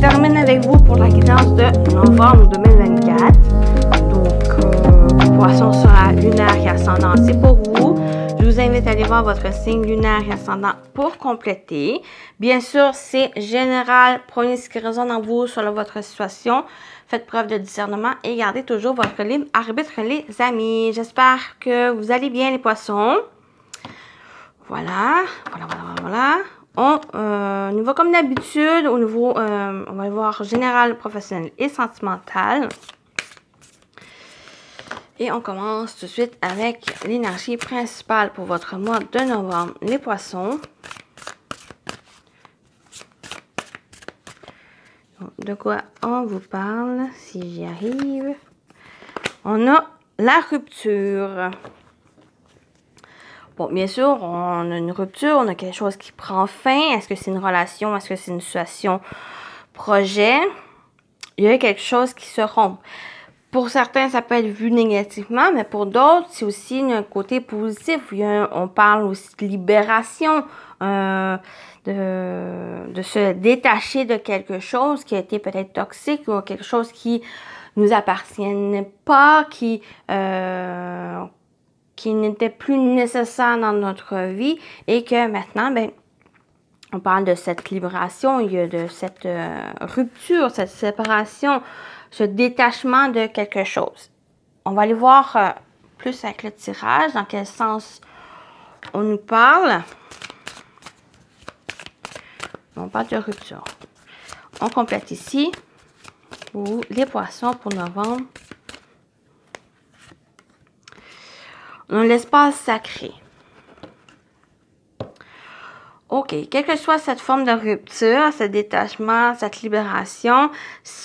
termine avec vous pour la guidance de novembre 2024. Donc, poisson sera lunaire et ascendant, c'est pour vous. Je vous invite à aller voir votre signe lunaire et ascendant pour compléter. Bien sûr, c'est général. Prenez ce qui résonne en vous sur votre situation. Faites preuve de discernement et gardez toujours votre libre arbitre, les amis. J'espère que vous allez bien, les poissons. Voilà. On y va comme d'habitude au niveau, on va voir général, professionnel et sentimental. Et on commence tout de suite avec l'énergie principale pour votre mois de novembre, les poissons. De quoi on vous parle, si j'y arrive? On a la rupture. Bon, bien sûr, on a une rupture, on a quelque chose qui prend fin. Est-ce que c'est une relation? Est-ce que c'est une situation projet? Il y a quelque chose qui se rompt. Pour certains, ça peut être vu négativement, mais pour d'autres, c'est aussi un côté positif. On parle aussi de libération, de se détacher de quelque chose qui a été peut-être toxique ou quelque chose qui nous appartiennait pas, qui n'était plus nécessaire dans notre vie et que maintenant, ben, on parle de cette libération, il y a de cette rupture, cette séparation, ce détachement de quelque chose. On va aller voir plus avec le tirage, dans quel sens on nous parle. On parle de rupture. On complète ici pour les poissons pour novembre. On a l'espace sacré. OK. Quelle que soit cette forme de rupture, ce détachement, cette libération,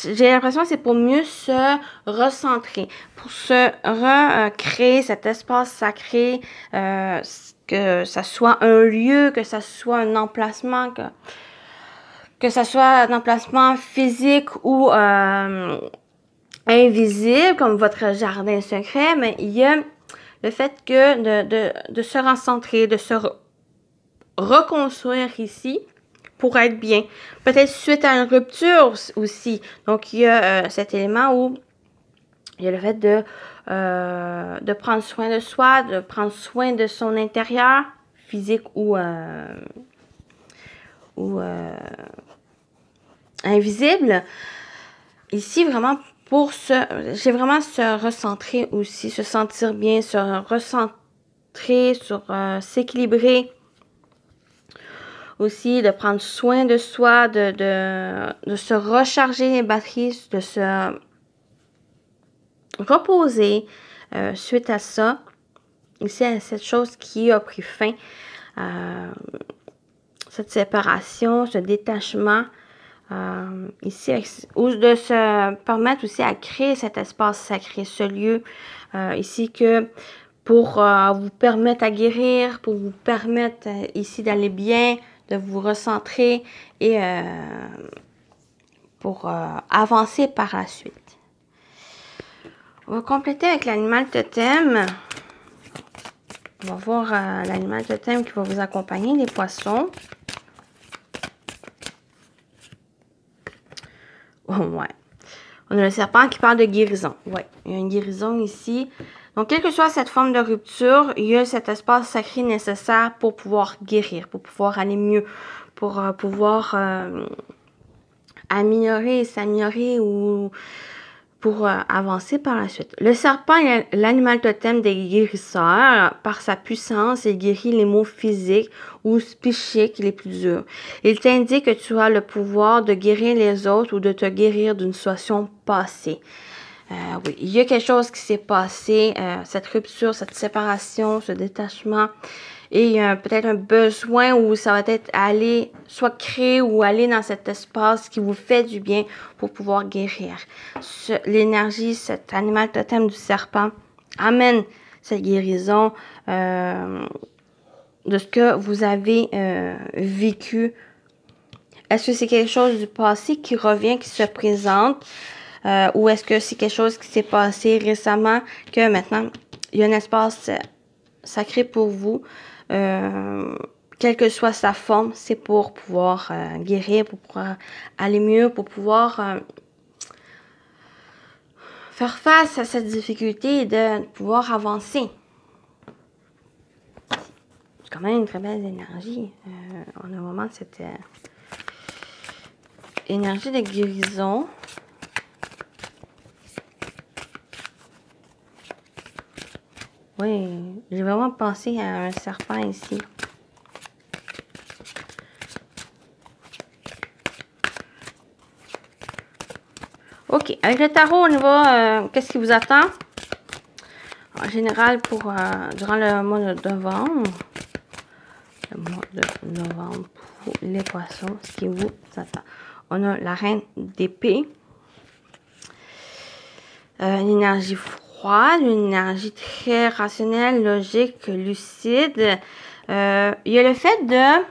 j'ai l'impression que c'est pour mieux se recentrer, pour se recréer cet espace sacré, que ça soit un lieu, que ça soit un emplacement, que ça soit un emplacement physique ou invisible, comme votre jardin secret, mais il y a le fait que de se recentrer, de se reconstruire ici pour être bien. Peut-être suite à une rupture aussi. Donc, il y a cet élément où il y a le fait de prendre soin de soi, de prendre soin de son intérieur, physique ou invisible. Ici, vraiment, j'ai vraiment se recentrer aussi, se sentir bien, se recentrer sur s'équilibrer. Aussi, de prendre soin de soi, de se recharger les batteries, de se reposer suite à ça. Ici, à cette chose qui a pris fin, cette séparation, ce détachement. Ici, ou de se permettre aussi à créer cet espace sacré, ce lieu ici que pour vous permettre à guérir, pour vous permettre ici d'aller bien, de vous recentrer et pour avancer par la suite. On va compléter avec l'animal totem. On va voir l'animal totem qui va vous accompagner, les poissons. Oh, ouais. On a le serpent qui parle de guérison. Ouais, il y a une guérison ici. Donc, quelle que soit cette forme de rupture, il y a cet espace sacré nécessaire pour pouvoir guérir, pour pouvoir aller mieux, pour pouvoir améliorer, s'améliorer ou pour avancer par la suite. Le serpent est l'animal totem des guérisseurs. Par sa puissance, il guérit les maux physiques ou psychiques les plus durs. Il t'indique que tu as le pouvoir de guérir les autres ou de te guérir d'une situation passée. Oui, il y a quelque chose qui s'est passé, cette rupture, cette séparation, ce détachement. Et il y a peut-être un besoin où ça va être aller, soit créer ou aller dans cet espace qui vous fait du bien pour pouvoir guérir. L'énergie, cet animal totem du serpent amène cette guérison de ce que vous avez vécu. Est-ce que c'est quelque chose du passé qui revient, qui se présente? Ou est-ce que c'est quelque chose qui s'est passé récemment que maintenant, il y a un espace sacré pour vous quelle que soit sa forme, c'est pour pouvoir guérir, pour pouvoir aller mieux, pour pouvoir faire face à cette difficulté et de pouvoir avancer. C'est quand même une très belle énergie. On a vraiment cette énergie de guérison. Oui, j'ai vraiment pensé à un serpent ici. Ok, avec le tarot, on va, qu'est-ce qui vous attend? En général, durant le mois de novembre, pour les poissons, ce qui vous attend. On a la reine d'épée, une énergie froide, une énergie très rationnelle, logique, lucide. Il y a le fait de...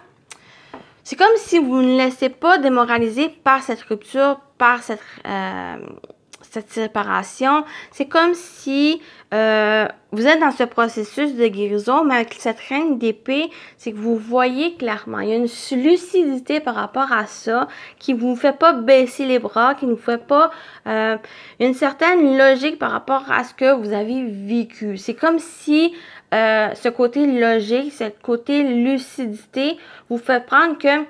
C'est comme si vous ne laissez pas démoraliser par cette rupture, par cette séparation. C'est comme si vous êtes dans ce processus de guérison, mais avec cette reine d'épée, c'est que vous voyez clairement. Il y a une lucidité par rapport à ça qui ne vous fait pas baisser les bras, qui ne vous fait pas une certaine logique par rapport à ce que vous avez vécu. C'est comme si ce côté logique, ce côté lucidité vous fait prendre que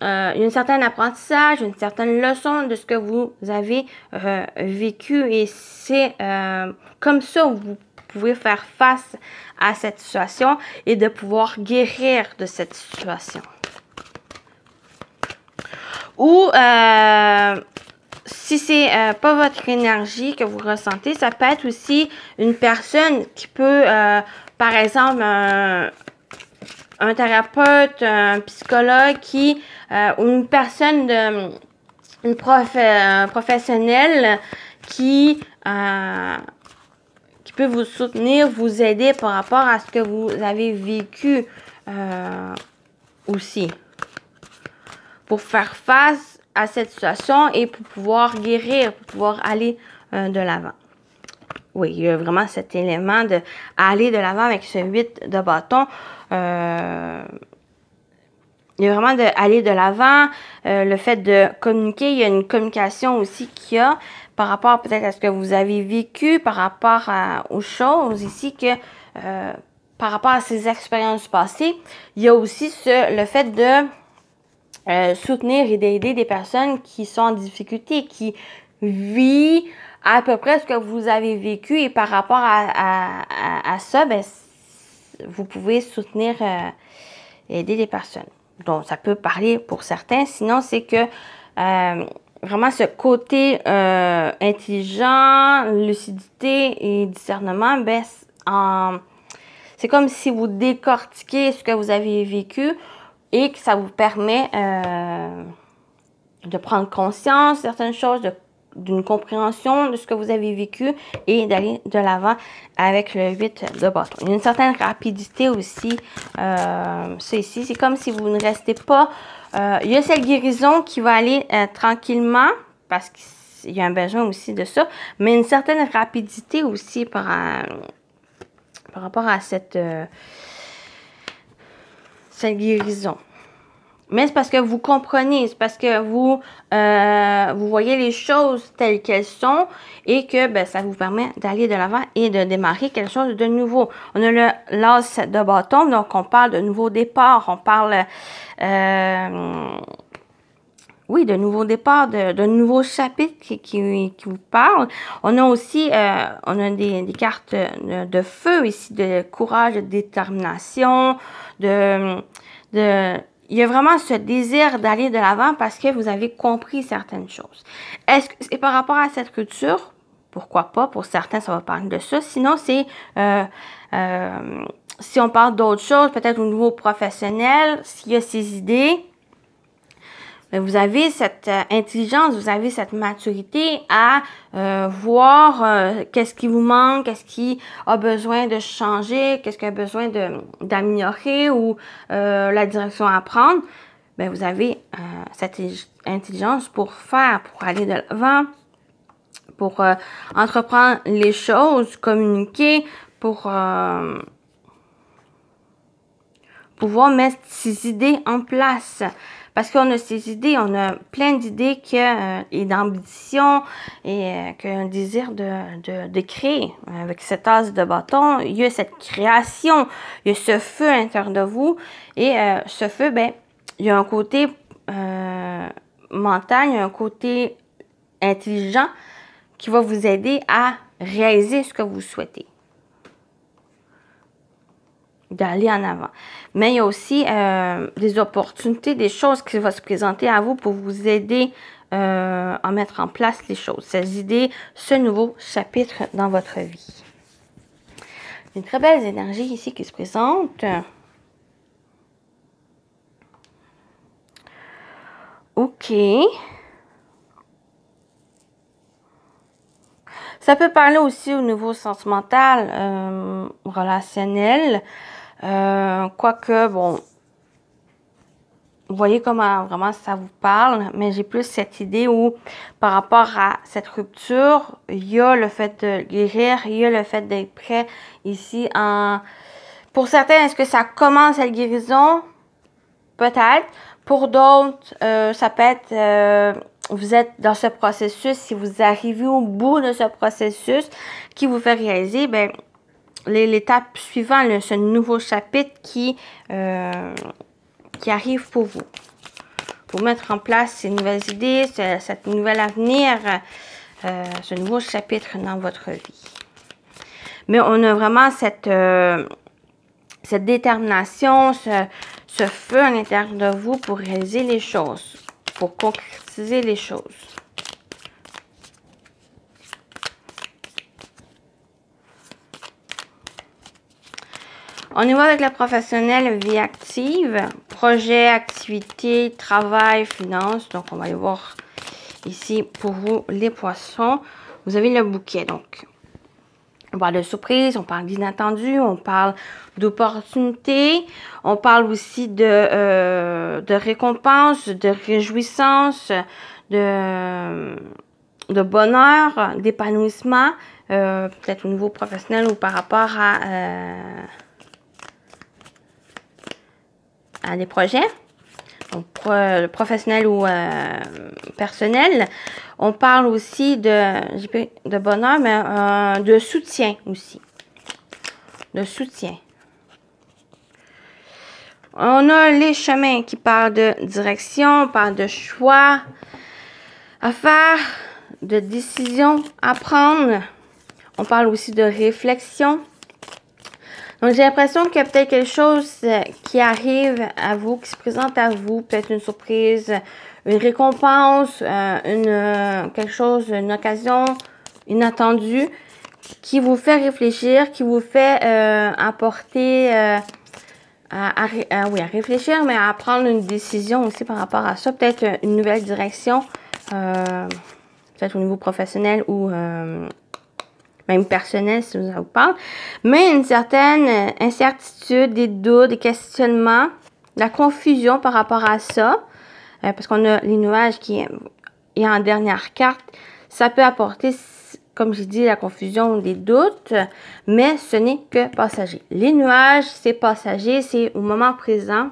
une certaine apprentissage, une certaine leçon de ce que vous avez vécu, et c'est comme ça que vous pouvez faire face à cette situation et de pouvoir guérir de cette situation. Ou si c'est pas votre énergie que vous ressentez, ça peut être aussi une personne qui peut, par exemple, un thérapeute, un psychologue ou une personne professionnelle qui peut vous soutenir, vous aider par rapport à ce que vous avez vécu aussi, pour faire face à cette situation et pour pouvoir guérir, pour pouvoir aller de l'avant. Oui, il y a vraiment cet élément d'aller de l'avant avec ce 8 de bâton. Il y a vraiment d'aller de l'avant, le fait de communiquer. Il y a une communication aussi qu'il y a par rapport peut-être à ce que vous avez vécu, par rapport aux choses ici, que par rapport à ces expériences passées. Il y a aussi le fait de soutenir et d'aider des personnes qui sont en difficulté, qui vivent à peu près ce que vous avez vécu, et par rapport à ça, ben, vous pouvez soutenir et aider des personnes. Donc, ça peut parler pour certains. Sinon, c'est que vraiment ce côté intelligent, lucidité et discernement, ben, c'est comme si vous décortiquez ce que vous avez vécu et que ça vous permet de prendre conscience de certaines choses, d'une compréhension de ce que vous avez vécu et d'aller de l'avant avec le 8 de bâton. Il y a une certaine rapidité aussi. Ça ici, c'est comme si vous ne restez pas... il y a cette guérison qui va aller tranquillement, parce qu'il y a un besoin aussi de ça, mais une certaine rapidité aussi par rapport à cette guérison. Mais c'est parce que vous comprenez, c'est parce que vous voyez les choses telles qu'elles sont, et que ben, ça vous permet d'aller de l'avant et de démarrer quelque chose de nouveau. On a l'as de bâton, donc on parle de nouveau départ, on parle oui, de nouveau départ, de nouveaux chapitres qui vous parlent. On a aussi on a des cartes de feu ici, de courage, de détermination, il y a vraiment ce désir d'aller de l'avant parce que vous avez compris certaines choses. Est-ce que c'est par rapport à cette culture? Pourquoi pas? Pour certains, ça va parler de ça. Sinon, c'est si on parle d'autres choses, peut-être au niveau professionnel, s'il y a ces idées, vous avez cette intelligence, vous avez cette maturité à voir qu'est-ce qui vous manque, qu'est-ce qui a besoin de changer, qu'est-ce qui a besoin d'améliorer ou la direction à prendre. Bien, vous avez cette intelligence pour aller de l'avant, pour entreprendre les choses, communiquer, pour pouvoir mettre ses idées en place. Parce qu'on a ces idées, on a plein d'idées et d'ambition et qu'un désir de créer. Avec cette as de bâton, il y a cette création, il y a ce feu à l'intérieur de vous. Et ce feu, ben, il y a un côté mental, il y a un côté intelligent qui va vous aider à réaliser ce que vous souhaitez. D'aller en avant. Mais il y a aussi des opportunités, des choses qui vont se présenter à vous pour vous aider à mettre en place les choses, ces idées, ce nouveau chapitre dans votre vie. Une très belle énergie ici qui se présente. OK. Ça peut parler aussi au niveau sentimental, relationnel. Quoique, bon, vous voyez comment vraiment ça vous parle, mais j'ai plus cette idée où, par rapport à cette rupture, il y a le fait de guérir, il y a le fait d'être prêt ici en... Pour certains, est-ce que ça commence à la guérison? Peut-être. Pour d'autres, ça peut être... vous êtes dans ce processus, si vous arrivez au bout de ce processus qui vous fait réaliser, ben l'étape suivante, ce nouveau chapitre qui arrive pour vous. Pour mettre en place ces nouvelles idées, cet nouvel avenir, ce nouveau chapitre dans votre vie. Mais on a vraiment cette détermination, ce feu à l'intérieur de vous pour réaliser les choses, pour concrétiser les choses. On y va avec le professionnel, vie active, projet, activité, travail, finances. Donc, on va aller voir ici pour vous les poissons. Vous avez le bouquet. Donc, on parle de surprise, on parle d'inattendu, on parle d'opportunité, on parle aussi de récompense, de réjouissance, de bonheur, d'épanouissement, peut-être au niveau professionnel ou par rapport à des projets, donc professionnels ou personnels. On parle aussi de bonheur, mais de soutien aussi. De soutien. On a les chemins qui parlent de direction, on parle de choix à faire, de décision à prendre. On parle aussi de réflexion. Donc, j'ai l'impression qu'il y a peut-être quelque chose qui arrive à vous, qui se présente à vous, peut-être une surprise, une récompense, quelque chose, une occasion inattendue qui vous fait réfléchir, qui vous fait apporter à réfléchir, mais à prendre une décision aussi par rapport à ça. Peut-être une nouvelle direction, peut-être au niveau professionnel ou même personnel, si ça vous parle, mais une certaine incertitude, des doutes, des questionnements, de la confusion par rapport à ça, parce qu'on a les nuages qui est en dernière carte, ça peut apporter, comme j'ai dit, la confusion, des doutes, mais ce n'est que passager. Les nuages, c'est passager, c'est au moment présent.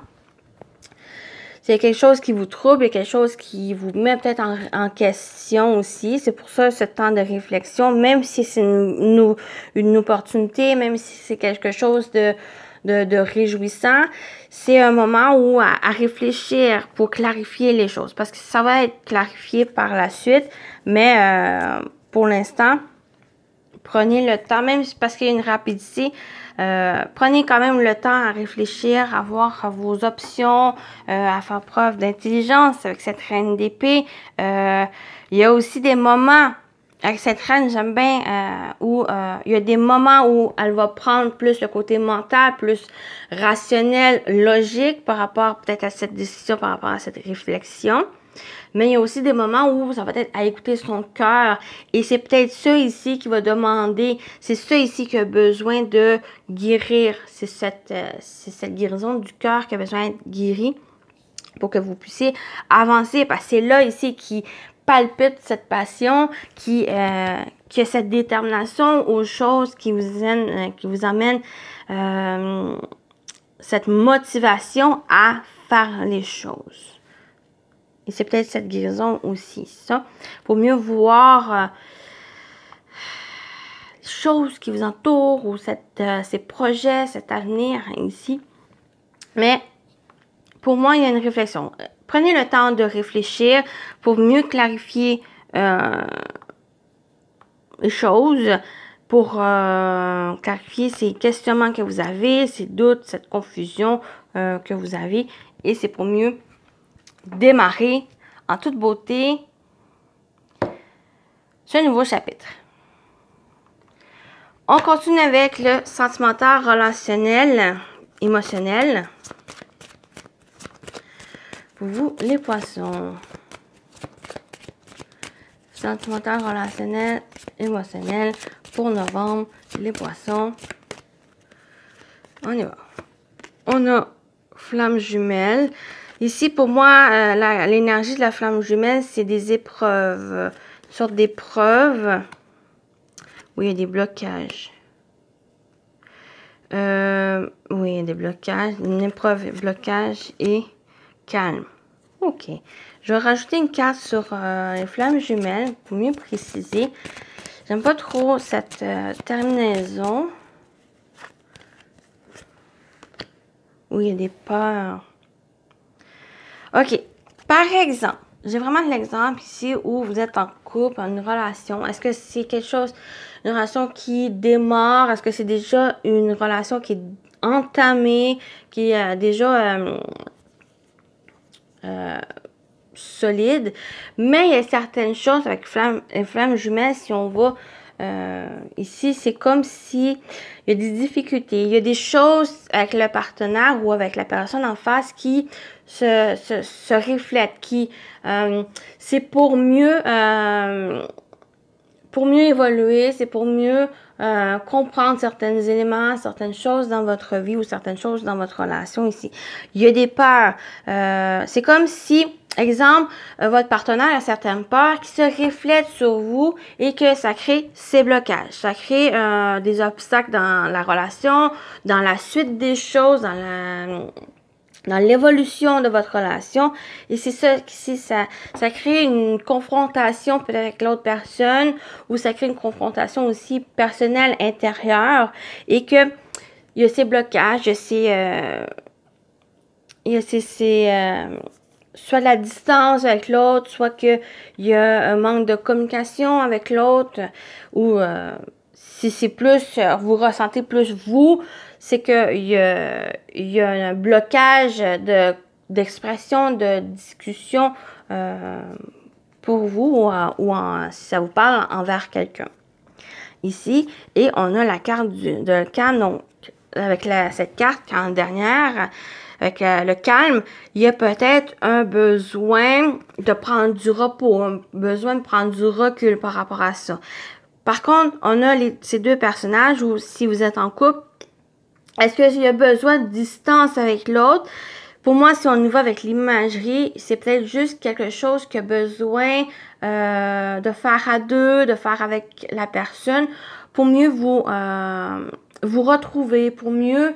C'est quelque chose qui vous trouble, quelque chose qui vous met peut-être en question aussi. C'est pour ça ce temps de réflexion, même si c'est une opportunité, même si c'est quelque chose de réjouissant, c'est un moment où à réfléchir pour clarifier les choses. Parce que ça va être clarifié par la suite, mais pour l'instant, prenez le temps, même parce qu'il y a une rapidité, prenez quand même le temps à réfléchir, à voir vos options, à faire preuve d'intelligence avec cette reine d'épée. Il y a aussi des moments, avec cette reine, j'aime bien, où il y a des moments où elle va prendre plus le côté mental, plus rationnel, logique par rapport peut-être à cette décision, par rapport à cette réflexion. Mais il y a aussi des moments où ça va être à écouter son cœur. Et c'est peut-être ça ici qui va demander, c'est ça ici qui a besoin de guérir. C'est cette guérison du cœur qui a besoin d'être guérie pour que vous puissiez avancer. Parce que c'est là ici qui palpite cette passion, qui a cette détermination aux choses qui vous amènent cette motivation à faire les choses. Et c'est peut-être cette guérison aussi, ça. Pour mieux voir les choses qui vous entourent ou ces projets, cet avenir ici. Mais pour moi, il y a une réflexion. Prenez le temps de réfléchir pour mieux clarifier les choses, pour clarifier ces questionnements que vous avez, ces doutes, cette confusion que vous avez. Et c'est pour mieux démarrer en toute beauté ce nouveau chapitre. On continue avec le sentimental, relationnel, émotionnel. Pour vous, les poissons. Sentimental, relationnel, émotionnel. Pour novembre, les poissons. On y va. On a flamme jumelle. Ici, pour moi, l'énergie de la flamme jumelle, c'est des épreuves. Une sorte d'épreuve. Oui, il y a des blocages. Oui, il y a des blocages. Une épreuve, blocage et calme. OK. Je vais rajouter une carte sur les flammes jumelles pour mieux préciser. J'aime pas trop cette terminaison. Oui, il y a des peurs. OK. Par exemple, j'ai vraiment l'exemple ici où vous êtes en couple, en une relation. Est-ce que c'est quelque chose, une relation qui démarre? Est-ce que c'est déjà une relation qui est entamée, qui est déjà solide? Mais il y a certaines choses avec les flammes jumelles, si on va ici, c'est comme si il y a des difficultés, il y a des choses avec le partenaire ou avec la personne en face qui se reflètent, qui c'est pour mieux évoluer, c'est pour mieux comprendre certains éléments, certaines choses dans votre vie ou certaines choses dans votre relation ici. Il y a des peurs. C'est comme si, exemple, votre partenaire a certaines peurs qui se reflètent sur vous et que ça crée ces blocages. Ça crée des obstacles dans la relation, dans la suite des choses, dans l'évolution de votre relation. Et c'est ça, ça crée une confrontation peut-être avec l'autre personne, ou ça crée une confrontation aussi personnelle, intérieure, et que il y a ces blocages, il y a soit de la distance avec l'autre, soit qu'il y a un manque de communication avec l'autre, ou si c'est plus, vous ressentez plus vous, c'est qu'il y a un blocage d'expression, de discussion pour vous ou si ça vous parle envers quelqu'un. Ici, et on a la carte de calme, donc avec cette carte en dernière, avec le calme, il y a peut-être un besoin de prendre du repos, un besoin de prendre du recul par rapport à ça. Par contre, on a ces deux personnages où si vous êtes en couple, est-ce qu'il y a besoin de distance avec l'autre? Pour moi, si on y va avec l'imagerie, c'est peut-être juste quelque chose qui a besoin de faire à deux, de faire avec la personne pour mieux vous retrouver, pour mieux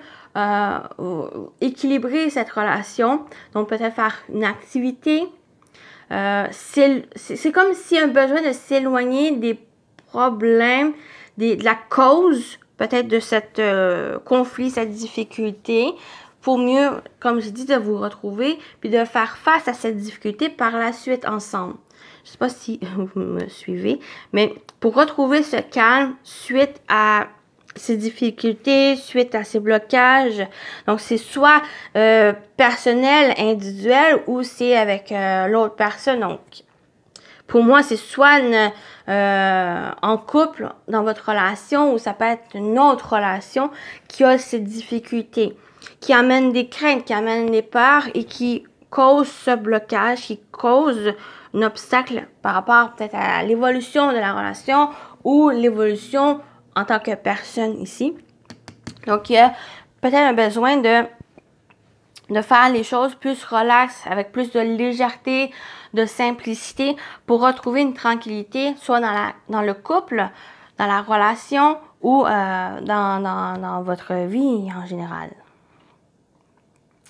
équilibrer cette relation. Donc, peut-être faire une activité. C'est comme s'il y a un besoin de s'éloigner des problèmes, de la cause peut-être de cette conflit, cette difficulté, pour mieux, comme je dis, de vous retrouver, puis de faire face à cette difficulté par la suite ensemble. Je ne sais pas si vous me suivez, mais pour retrouver ce calme suite à ces difficultés, suite à ces blocages, donc c'est soit personnel, individuel, ou c'est avec l'autre personne, donc pour moi, c'est soit en couple, dans votre relation, ou ça peut être une autre relation qui a ces difficultés, qui amène des craintes, qui amène des peurs et qui cause ce blocage, qui cause un obstacle par rapport peut-être à l'évolution de la relation ou l'évolution en tant que personne ici. Donc, il y a peut-être un besoin de faire les choses plus relax, avec plus de légèreté, de simplicité, pour retrouver une tranquillité, soit dans le couple, dans la relation ou dans votre vie en général.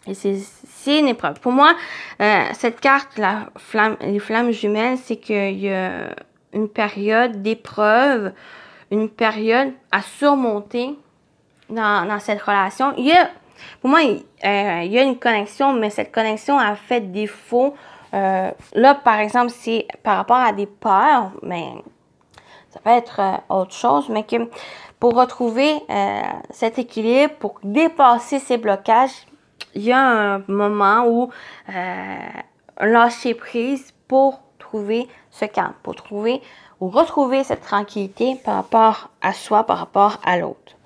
Et c'est une épreuve. Pour moi, cette carte, les flammes jumelles, c'est qu'il y a une période d'épreuve, une période à surmonter dans cette relation. Pour moi, il y a une connexion, mais cette connexion a fait défaut. Là, par exemple, c'est par rapport à des peurs, mais ça peut être autre chose, mais que pour retrouver cet équilibre, pour dépasser ces blocages, il y a un moment où lâcher prise pour trouver ce calme, pour trouver ou retrouver cette tranquillité par rapport à soi, par rapport à l'autre.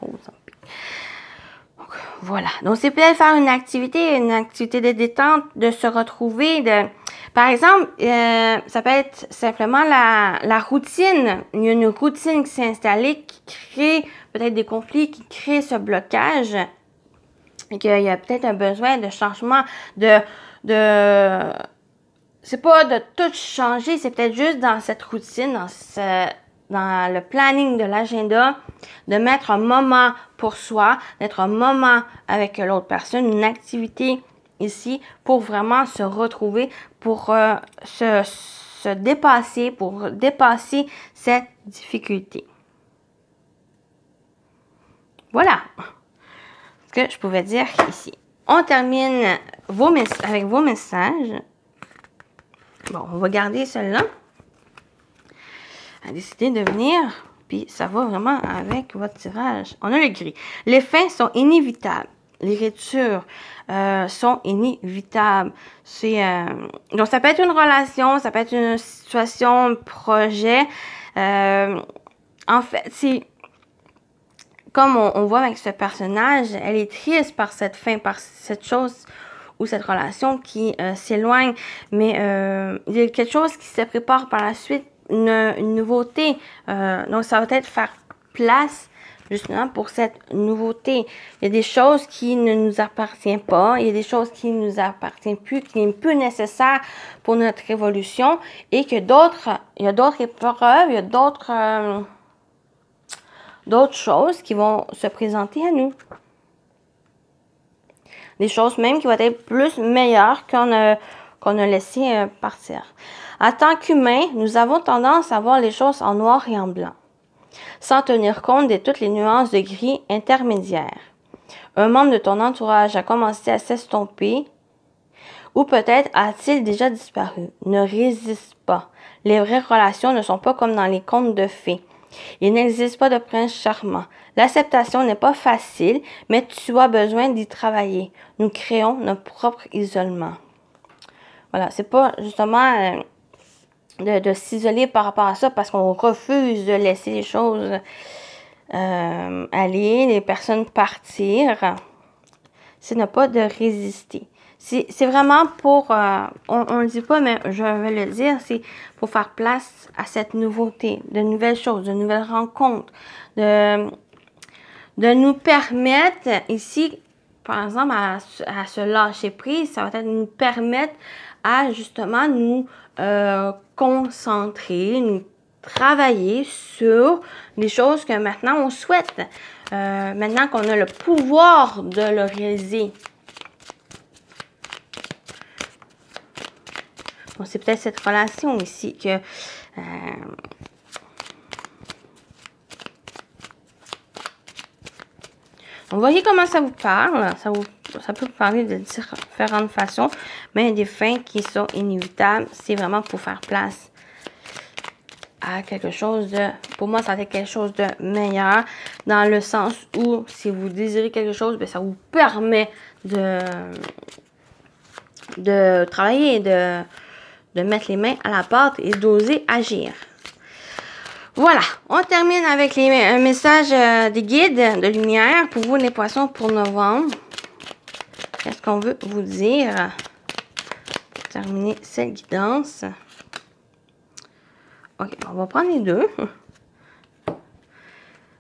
Voilà. Donc, c'est peut-être faire une activité de détente, de se retrouver. Par exemple, ça peut être simplement la routine. Il y a une routine qui s'est installée qui crée peut-être des conflits, qui crée ce blocage. Et qu'il y a peut-être un besoin de changement, c'est pas de tout changer, c'est peut-être juste dans cette routine, dans le planning de l'agenda, de mettre un moment pour soi, d'être un moment avec l'autre personne, une activité ici pour vraiment se retrouver, pour se dépasser, pour dépasser cette difficulté. Voilà ce que je pouvais dire ici. On termine avec vos messages. Bon, on va garder celui-là. A décidé de venir, puis ça va vraiment avec votre tirage. On a le gris. Les fins sont inévitables. Les ruptures sont inévitables. Donc, ça peut être une relation, ça peut être une situation, un projet. En fait, c'est comme on voit avec ce personnage, elle est triste par cette fin, par cette chose ou cette relation qui s'éloigne. Mais il y a quelque chose qui se prépare par la suite, une nouveauté. Donc, ça va être faire place justement pour cette nouveauté. Il y a des choses qui ne nous appartiennent pas. Il y a des choses qui ne nous appartiennent plus, qui n'est plus nécessaire pour notre évolution. Et que il y a d'autres épreuves, il y a d'autres choses qui vont se présenter à nous. Des choses même qui vont être plus meilleures qu'on a laissé partir. En tant qu'humain, nous avons tendance à voir les choses en noir et en blanc, sans tenir compte de toutes les nuances de gris intermédiaires. Un membre de ton entourage a commencé à s'estomper, ou peut-être a-t-il déjà disparu. Ne résiste pas. Les vraies relations ne sont pas comme dans les contes de fées. Il n'existe pas de prince charmant. L'acceptation n'est pas facile, mais tu as besoin d'y travailler. Nous créons notre propre isolement. Voilà, c'est pas justement de s'isoler par rapport à ça parce qu'on refuse de laisser les choses aller, les personnes partir. C'est ne pas de résister. C'est vraiment pour, on le dit pas, mais je vais le dire, c'est pour faire place à cette nouveauté, de nouvelles choses, de nouvelles rencontres, de nous permettre ici, par exemple, à se lâcher prise. Ça va être nous permettre à justement nous concentrer, nous travailler sur les choses que maintenant on souhaite, maintenant qu'on a le pouvoir de le réaliser. Bon, c'est peut-être cette relation ici que vous voyez comment ça vous parle. Ça peut vous parler de différentes façons, mais des fins qui sont inévitables. C'est vraiment pour faire place à quelque chose de... Pour moi, ça va être quelque chose de meilleur, dans le sens où, si vous désirez quelque chose, bien, ça vous permet de travailler, de mettre les mains à la pâte et d'oser agir. Voilà, on termine avec les messages des guides de lumière pour vous, les poissons, pour novembre. Qu'est-ce qu'on veut vous dire pour terminer cette guidance? Ok, on va prendre les deux.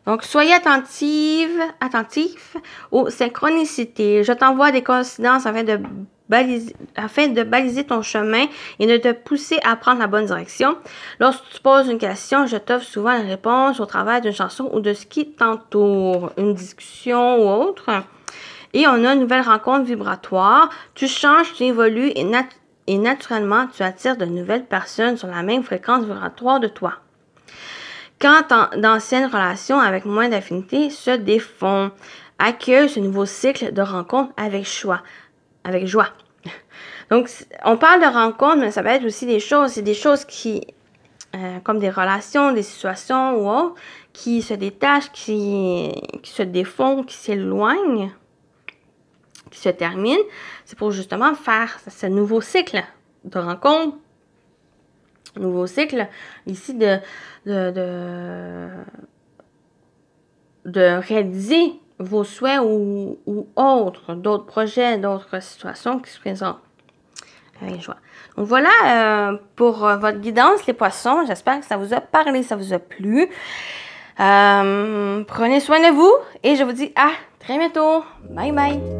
Donc, soyez attentifs aux synchronicités. Je t'envoie des coïncidences afin de baliser ton chemin et de te pousser à prendre la bonne direction. Lorsque tu poses une question, je t'offre souvent la réponse au travers d'une chanson ou de ce qui t'entoure, une discussion ou autre. Et on a une nouvelle rencontre vibratoire. Tu changes, tu évolues et naturellement, tu attires de nouvelles personnes sur la même fréquence vibratoire de toi. Quand d'anciennes relations avec moins d'affinité se défont, accueille ce nouveau cycle de rencontres avec joie. Donc, on parle de rencontres, mais ça peut être aussi des choses. C'est des choses qui, comme des relations, des situations ou autres, qui se détachent, qui se défont, qui s'éloignent, qui se terminent. C'est pour justement faire ce nouveau cycle de rencontres. Nouveau cycle ici de réaliser vos souhaits ou d'autres projets, d'autres situations qui se présentent avec joie. Donc voilà pour votre guidance, les poissons. J'espère que ça vous a parlé, ça vous a plu. Prenez soin de vous et je vous dis à très bientôt. Bye bye.